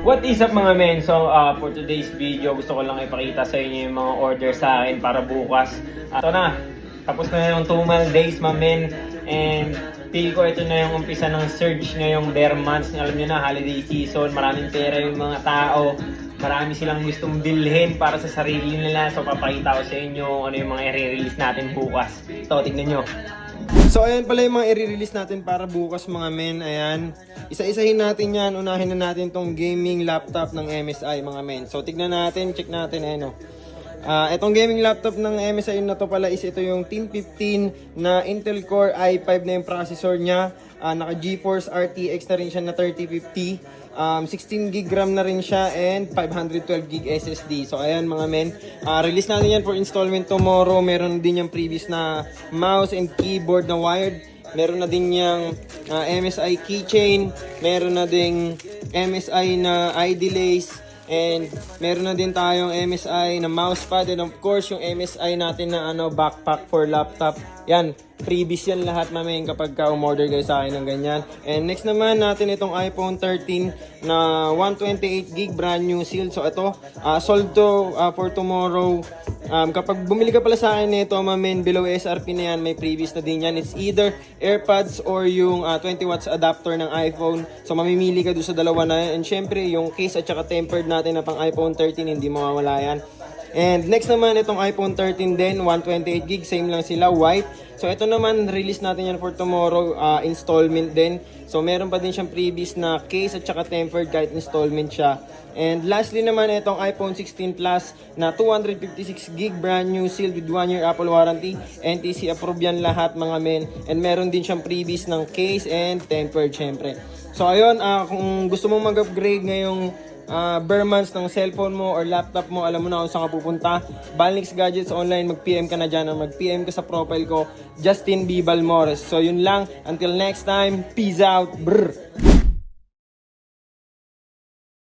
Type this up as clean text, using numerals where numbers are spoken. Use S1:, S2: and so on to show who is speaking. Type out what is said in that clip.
S1: What is up mga men? So for today's video, gusto ko lang ipakita sa inyo yung mga order sa akin para bukas. Ito na, tapos na yung 2 days mga men. And feel ko ito na yung umpisa ng surge ngayong bare months. Alam nyo na, holiday season, maraming pera yung mga tao. Marami silang gustong bilhin para sa sarili nila. So papakita ko sa inyo ano yung mga i-release natin bukas. Ito, tignan nyo.
S2: So ayan pala yung mga i-release natin para bukas mga men. Ayan, isa-isahin natin yan. Unahin na natin tong gaming laptop ng MSI mga men. So tignan natin, check natin. Ayan o. Itong gaming laptop ng MSI na to pala is ito yung 1015 na Intel Core i5 na yung processor niya. Naka GeForce RTX na rin siya na 3050. 16GB RAM na rin siya and 512GB SSD. So ayan mga men, release natin yan for installment tomorrow. Meron din yung previous na mouse and keyboard na wired. Meron na din yung MSI keychain. Meron na ding MSI na eye delays. And meron na din tayong MSI na mousepad. And of course yung MSI natin na backpack for laptop. Yan, freebies yan lahat mamen kapag umorder kayo sa akin ng ganyan. And next naman natin itong iPhone 13 na 128GB brand new seal. So ito, sold to for tomorrow. Kapag bumili ka pala sa akin nito mamen, below SRP na yan, may previous na din yan. It's either AirPods or yung 20 watts adapter ng iPhone. So mamimili ka doon sa dalawa na yan. And syempre yung case at saka tempered natin na pang iPhone 13, hindi mawawala yan. And next naman itong iPhone 13 din, 128GB, same lang sila, white. So ito naman, release natin yan for tomorrow, installment din. So meron pa din siyang previous na case at saka tempered kahit installment siya. And lastly naman itong iPhone 16 Plus na 256GB brand new sealed with 1 year Apple warranty. NTC approved yan lahat mga men. And meron din siyang previous ng case and tempered syempre. So ayun, kung gusto mong mag-upgrade ngayong bare months ng cellphone mo or laptop mo, alam mo na kung saan ka pupunta. Balnix Gadgets Online, mag-PM ka na dyan o mag-PM ka sa profile ko, Justin B. Balmores. So yun lang, until next time, peace out, brr!